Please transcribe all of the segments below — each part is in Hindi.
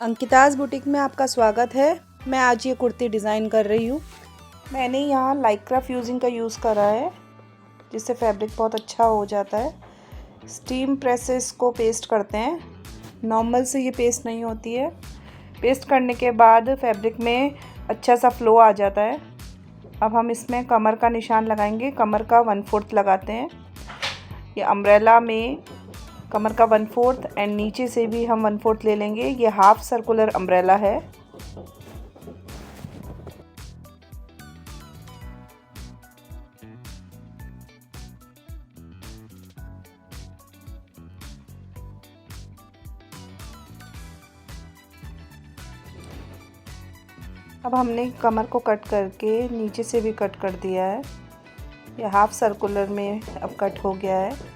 अंकिताज बुटीक में आपका स्वागत है। मैं आज ये कुर्ती डिज़ाइन कर रही हूँ। मैंने यहाँ लाइक्रा फ्यूजिंग का यूज़ करा है, जिससे फैब्रिक बहुत अच्छा हो जाता है। स्टीम प्रेस से इसको पेस्ट करते हैं। नॉर्मल से ये पेस्ट नहीं होती है। पेस्ट करने के बाद फैब्रिक में अच्छा सा फ्लो आ जाता है। अब हम इसमें कमर का निशान लगाएंगे। कमर का 1/4 लगाते हैं। ये अम्ब्रेला में कमर का 1/4 एंड नीचे से भी हम 1/4 ले लेंगे। ये हाफ सर्कुलर अम्ब्रेला है। अब हमने कमर को कट करके नीचे से भी कट कर दिया है। ये हाफ सर्कुलर में अब कट हो गया है।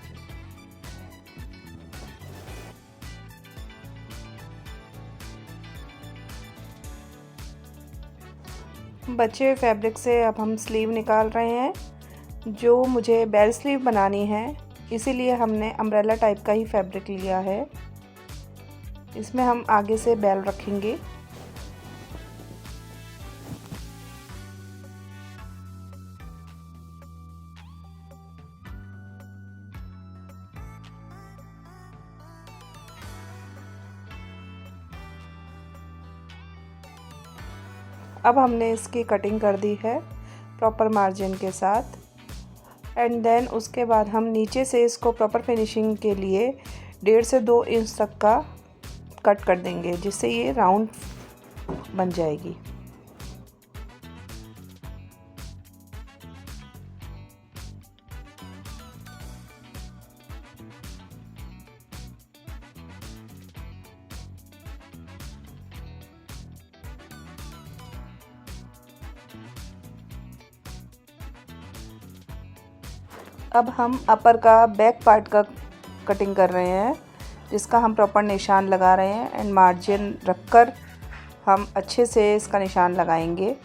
बचे हुए फैब्रिक से अब हम स्लीव निकाल रहे हैं। जो मुझे बेल स्लीव बनानी है, इसीलिए हमने अम्ब्रेला टाइप का ही फैब्रिक लिया है। इसमें हम आगे से बेल रखेंगे। अब हमने इसकी कटिंग कर दी है प्रॉपर मार्जिन के साथ। एंड देन उसके बाद हम नीचे से इसको प्रॉपर फिनिशिंग के लिए 1.5 से 2 इंच तक का कट कर देंगे, जिससे ये राउंड बन जाएगी। अब हम अपर का बैक पार्ट का कटिंग कर रहे हैं, जिसका हम प्रॉपर निशान लगा रहे हैं। एंड मार्जिन रखकर हम अच्छे से इसका निशान लगाएंगे।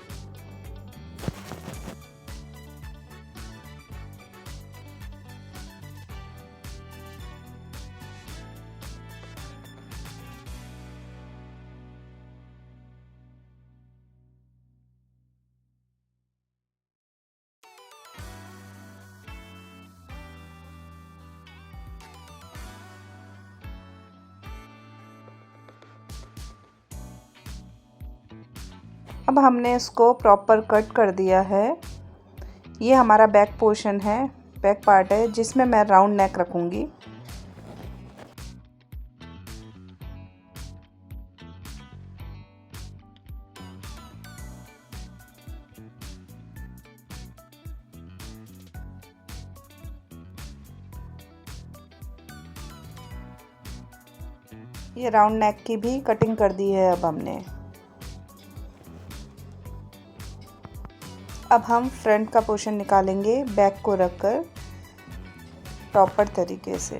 अब हमने इसको प्रॉपर कट कर दिया है। ये हमारा बैक पोर्शन है, बैक पार्ट है, जिसमें मैं राउंड नेक रखूँगी। ये राउंड नेक की भी कटिंग कर दी है अब हमने। अब हम फ्रंट का पोर्शन निकालेंगे बैक को रखकर प्रॉपर तरीके से।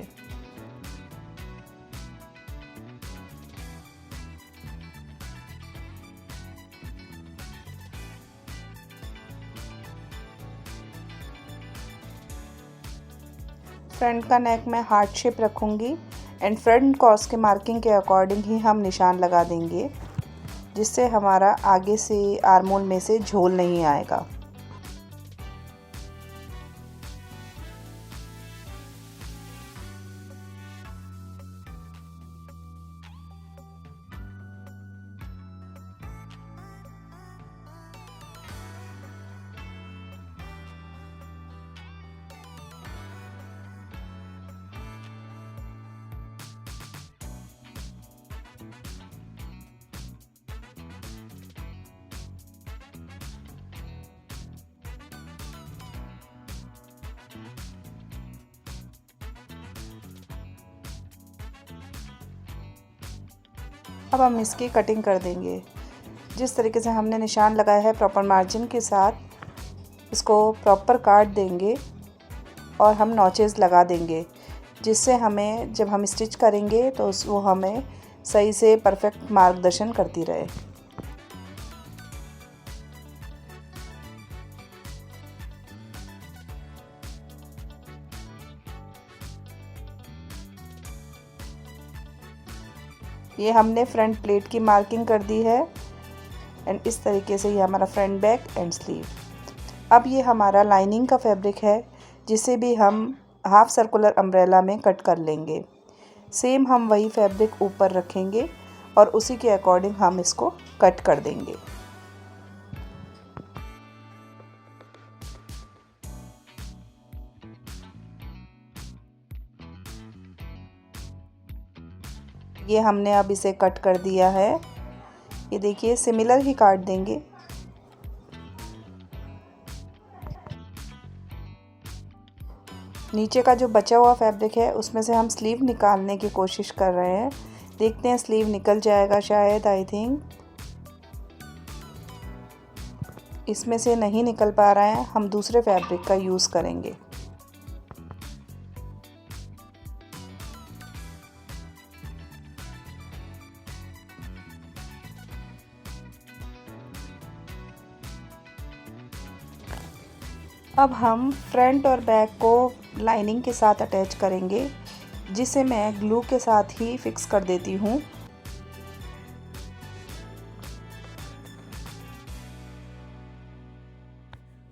फ्रंट का नेक मैं हार्ट शेप रखूँगी एंड फ्रंट क्रॉस के मार्किंग के अकॉर्डिंग ही हम निशान लगा देंगे, जिससे हमारा आगे से आर्म होल में से झोल नहीं आएगा। अब हम इसकी कटिंग कर देंगे। जिस तरीके से हमने निशान लगाया है प्रॉपर मार्जिन के साथ, इसको प्रॉपर काट देंगे और हम नॉचेस लगा देंगे, जिससे हमें जब हम स्टिच करेंगे तो वो हमें सही से परफेक्ट मार्गदर्शन करती रहे। ये हमने फ्रंट प्लेट की मार्किंग कर दी है एंड इस तरीके से ये हमारा फ्रंट बैक एंड स्लीव। अब ये हमारा लाइनिंग का फैब्रिक है जिसे भी हम हाफ सर्कुलर अम्ब्रेला में कट कर लेंगे। सेम हम वही फैब्रिक ऊपर रखेंगे और उसी के अकॉर्डिंग हम इसको कट कर देंगे। ये हमने अब इसे कट कर दिया है। ये देखिए सिमिलर ही काट देंगे। नीचे का जो बचा हुआ फैब्रिक है उसमें से हम स्लीव निकालने की कोशिश कर रहे हैं। देखते हैं स्लीव निकल जाएगा शायद, आई थिंक। इसमें से नहीं निकल पा रहा है, हम दूसरे फैब्रिक का यूज़ करेंगे। अब हम फ्रंट और बैक को लाइनिंग के साथ अटैच करेंगे, जिसे मैं ग्लू के साथ ही फिक्स कर देती हूँ।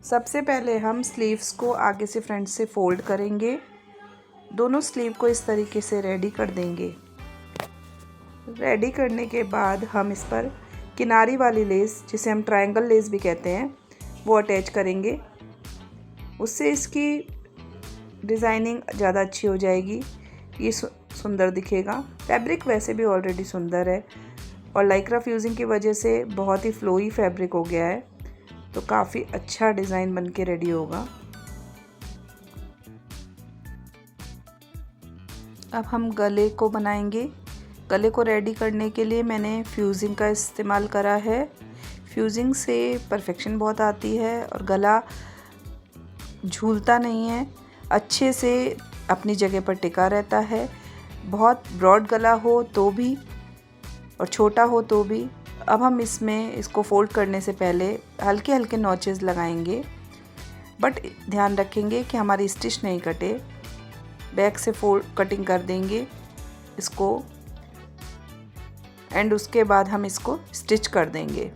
सबसे पहले हम स्लीव्स को आगे से फ्रंट से फोल्ड करेंगे। दोनों स्लीव को इस तरीके से रेडी कर देंगे। रेडी करने के बाद हम इस पर किनारी वाली लेस, जिसे हम ट्रायंगल लेस भी कहते हैं, वो अटैच करेंगे। उससे इसकी डिज़ाइनिंग ज़्यादा अच्छी हो जाएगी, ये सुंदर दिखेगा। फैब्रिक वैसे भी ऑलरेडी सुंदर है और लाइक्रा फ्यूजिंग की वजह से बहुत ही फ्लोई फैब्रिक हो गया है, तो काफ़ी अच्छा डिज़ाइन बन के रेडी होगा। अब हम गले को बनाएंगे। गले को रेडी करने के लिए मैंने फ्यूजिंग का इस्तेमाल करा है। फ्यूजिंग से परफेक्शन बहुत आती है और गला झूलता नहीं है, अच्छे से अपनी जगह पर टिका रहता है। बहुत ब्रॉड गला हो तो भी और छोटा हो तो भी। अब हम इसको फोल्ड करने से पहले हल्के हल्के नॉचेस लगाएंगे, बट ध्यान रखेंगे कि हमारी स्टिच नहीं कटे। बैक से कटिंग कर देंगे इसको एंड उसके बाद हम इसको स्टिच कर देंगे।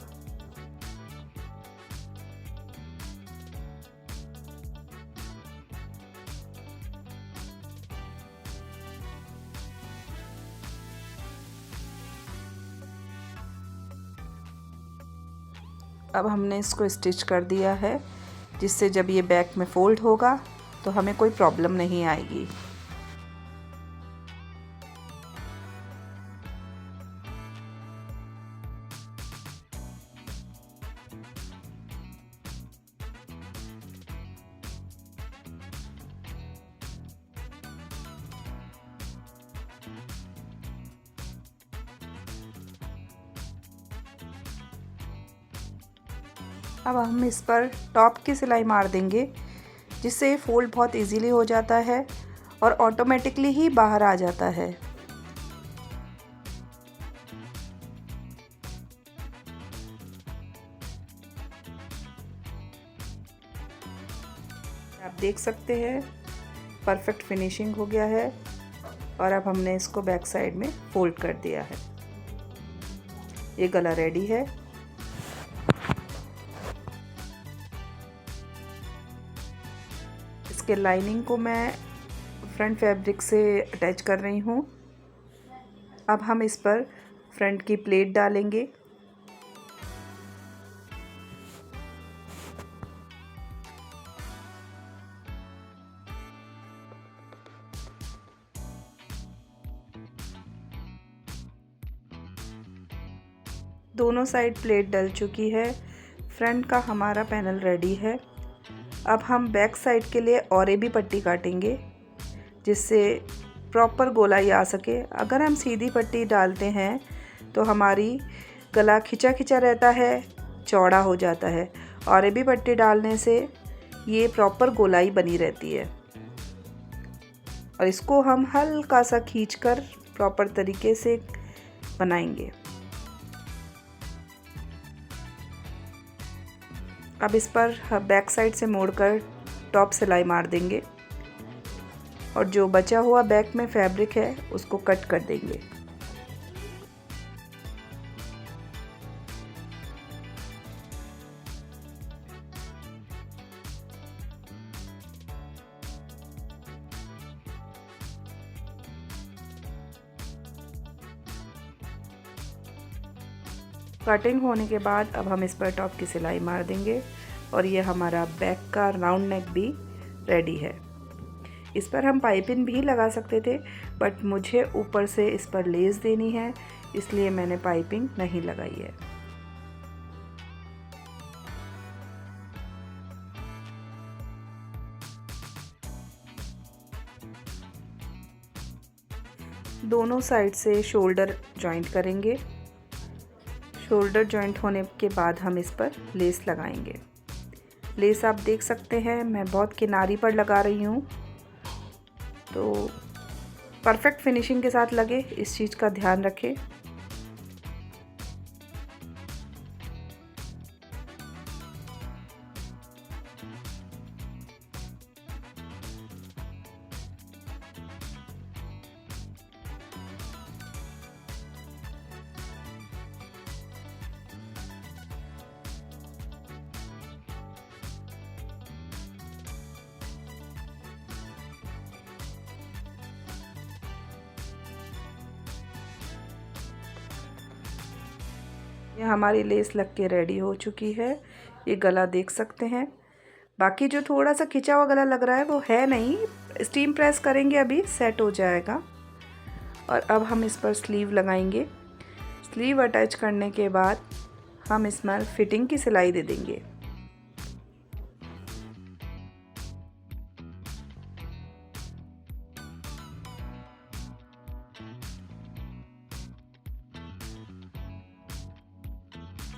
अब हमने इसको स्टिच कर दिया है, जिससे जब ये बैक में फोल्ड होगा तो हमें कोई प्रॉब्लम नहीं आएगी। अब हम इस पर टॉप की सिलाई मार देंगे, जिससे फोल्ड बहुत इजीली हो जाता है और ऑटोमेटिकली ही बाहर आ जाता है। आप देख सकते हैं परफेक्ट फिनिशिंग हो गया है और अब हमने इसको बैक साइड में फोल्ड कर दिया है। ये गला रेडी है। इसके लाइनिंग को मैं फ्रंट फैब्रिक से अटैच कर रही हूँ। अब हम इस पर फ्रंट की प्लेट डालेंगे। दोनों साइड प्लेट डल चुकी है। फ्रंट का हमारा पैनल रेडी है। अब हम बैक साइड के लिए और भी पट्टी काटेंगे, जिससे प्रॉपर गोलाई आ सके। अगर हम सीधी पट्टी डालते हैं तो हमारी गला खिंचा खिंचा रहता है, चौड़ा हो जाता है। और भी पट्टी डालने से ये प्रॉपर गोलाई बनी रहती है और इसको हम हल्का सा खींचकर प्रॉपर तरीके से बनाएंगे। अब इस पर बैक साइड से मोड़कर टॉप सिलाई मार देंगे और जो बचा हुआ बैक में फैब्रिक है उसको कट कर देंगे। कटिंग होने के बाद अब हम इस पर टॉप की सिलाई मार देंगे और ये हमारा बैक का राउंड नेक भी रेडी है। इस पर हम पाइपिंग भी लगा सकते थे, बट मुझे ऊपर से इस पर लेस देनी है, इसलिए मैंने पाइपिंग नहीं लगाई है। दोनों साइड से शोल्डर जॉइंट करेंगे। शोल्डर जॉइंट होने के बाद हम इस पर लेस लगाएंगे। लेस आप देख सकते हैं मैं बहुत किनारी पर लगा रही हूँ, तो परफेक्ट फिनिशिंग के साथ लगे, इस चीज़ का ध्यान रखें। ये हमारी लेस लग के रेडी हो चुकी है। ये गला देख सकते हैं। बाकी जो थोड़ा सा खिंचा हुआ गला लग रहा है वो है नहीं, स्टीम प्रेस करेंगे अभी सेट हो जाएगा। और अब हम इस पर स्लीव लगाएंगे। स्लीव अटैच करने के बाद हम इसमें फिटिंग की सिलाई दे देंगे।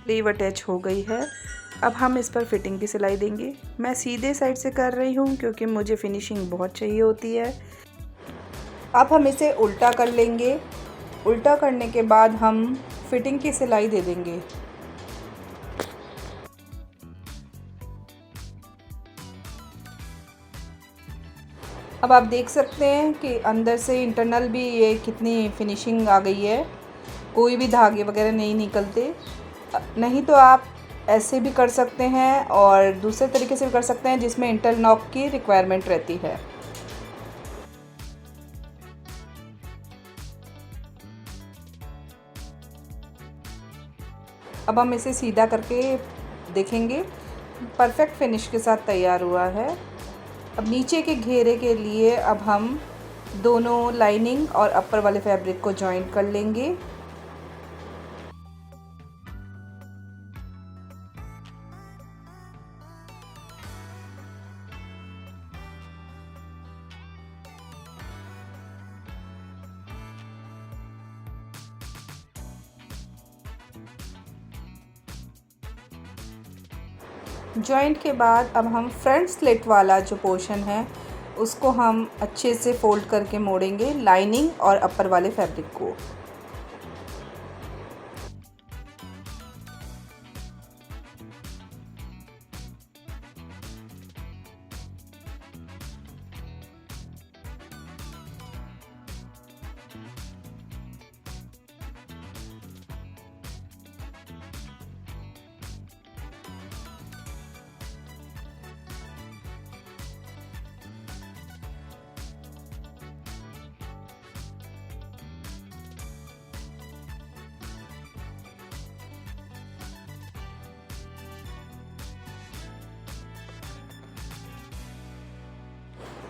स्लीव अटैच हो गई है। अब हम इस पर फिटिंग की सिलाई देंगे। मैं सीधे साइड से कर रही हूँ क्योंकि मुझे फिनिशिंग बहुत चाहिए होती है। अब हम इसे उल्टा कर लेंगे। उल्टा करने के बाद हम फिटिंग की सिलाई दे देंगे। अब आप देख सकते हैं कि अंदर से इंटरनल भी ये कितनी फिनिशिंग आ गई है, कोई भी धागे वगैरह नहीं निकलते। नहीं तो आप ऐसे भी कर सकते हैं और दूसरे तरीके से भी कर सकते हैं जिसमें इंटरलॉक की रिक्वायरमेंट रहती है। अब हम इसे सीधा करके देखेंगे, परफेक्ट फिनिश के साथ तैयार हुआ है। अब नीचे के घेरे के लिए अब हम दोनों लाइनिंग और अपर वाले फैब्रिक को जॉइंट कर लेंगे। जॉइंट के बाद अब हम फ्रंट स्लिट वाला जो पोर्शन है उसको हम अच्छे से फोल्ड करके मोड़ेंगे, लाइनिंग और अपर वाले फैब्रिक को।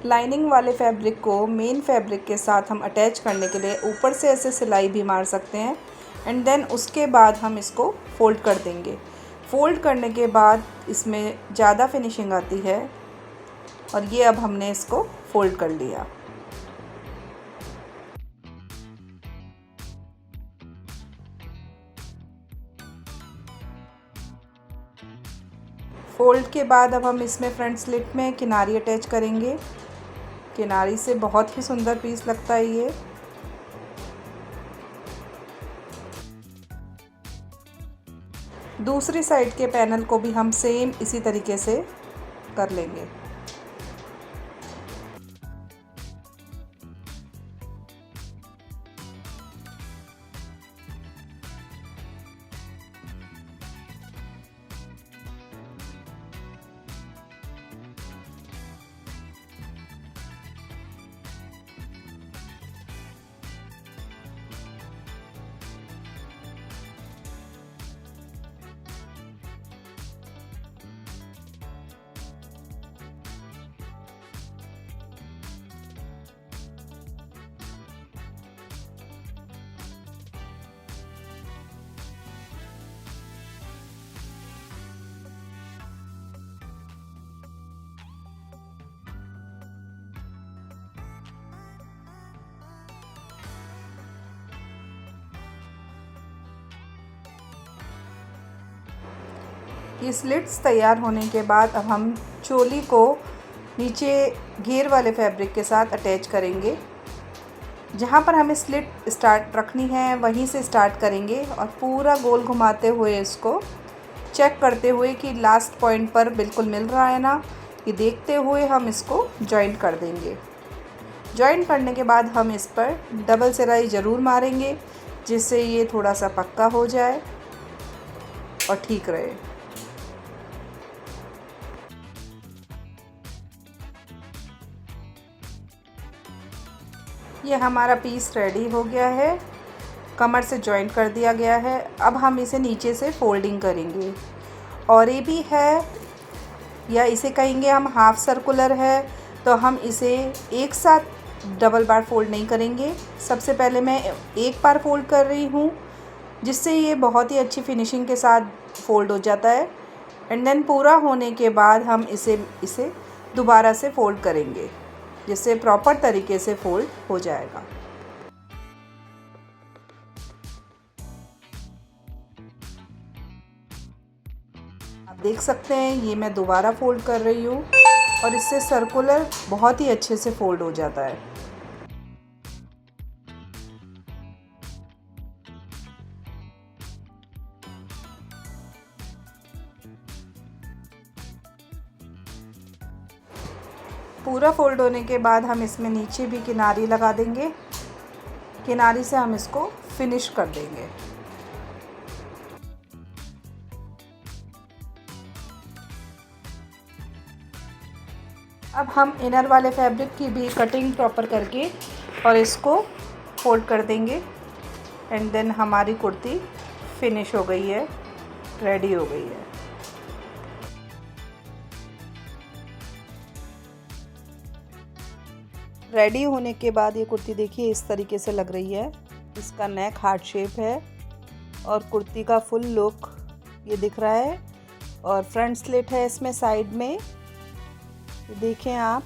लाइनिंग वाले फैब्रिक को मेन फैब्रिक के साथ हम अटैच करने के लिए ऊपर से ऐसे सिलाई भी मार सकते हैं एंड देन उसके बाद हम इसको फ़ोल्ड कर देंगे। फ़ोल्ड करने के बाद इसमें ज़्यादा फिनिशिंग आती है और ये अब हमने इसको फ़ोल्ड कर लिया। फ़ोल्ड के बाद अब हम इसमें फ्रंट स्लिट में किनारी अटैच करेंगे। किनारी से बहुत ही सुंदर पीस लगता है ये। दूसरी साइड के पैनल को भी हम सेम इसी तरीके से कर लेंगे। ये स्लिट्स तैयार होने के बाद अब हम चोली को नीचे घेर वाले फैब्रिक के साथ अटैच करेंगे। जहाँ पर हमें स्लिट स्टार्ट रखनी है वहीं से स्टार्ट करेंगे और पूरा गोल घुमाते हुए इसको चेक करते हुए कि लास्ट पॉइंट पर बिल्कुल मिल रहा है ना, ये देखते हुए हम इसको जॉइंट कर देंगे। जॉइंट करने के बाद हम इस पर डबल सिलाई ज़रूर मारेंगे जिससे ये थोड़ा सा पक्का हो जाए और ठीक रहे। ये हमारा पीस रेडी हो गया है, कमर से जॉइंट कर दिया गया है। अब हम इसे नीचे से फोल्डिंग करेंगे और ये भी है, या इसे कहेंगे हम हाफ सर्कुलर है, तो हम इसे एक साथ डबल बार फोल्ड नहीं करेंगे। सबसे पहले मैं एक बार फोल्ड कर रही हूँ जिससे ये बहुत ही अच्छी फिनिशिंग के साथ फ़ोल्ड हो जाता है। एंड देन पूरा होने के बाद हम इसे दोबारा से फ़ोल्ड करेंगे जिससे प्रॉपर तरीके से फ़ोल्ड हो जाएगा। आप देख सकते हैं ये मैं दोबारा फ़ोल्ड कर रही हूँ और इससे सर्कुलर बहुत ही अच्छे से फ़ोल्ड हो जाता है। पूरा फ़ोल्ड होने के बाद हम इसमें नीचे भी किनारी लगा देंगे। किनारी से हम इसको फिनिश कर देंगे। अब हम इनर वाले फैब्रिक की भी कटिंग प्रॉपर करके और इसको फोल्ड कर देंगे। एंड देन हमारी कुर्ती फिनिश हो गई है, रेडी हो गई है। रेडी होने के बाद ये कुर्ती देखिए इस तरीके से लग रही है। इसका नेक हार्ट शेप है और कुर्ती का फुल लुक ये दिख रहा है और फ्रंट स्लिट है इसमें साइड में। देखें आप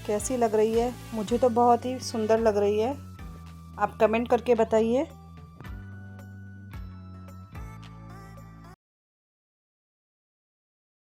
कैसी लग रही है, मुझे तो बहुत ही सुंदर लग रही है। आप कमेंट करके बताइए।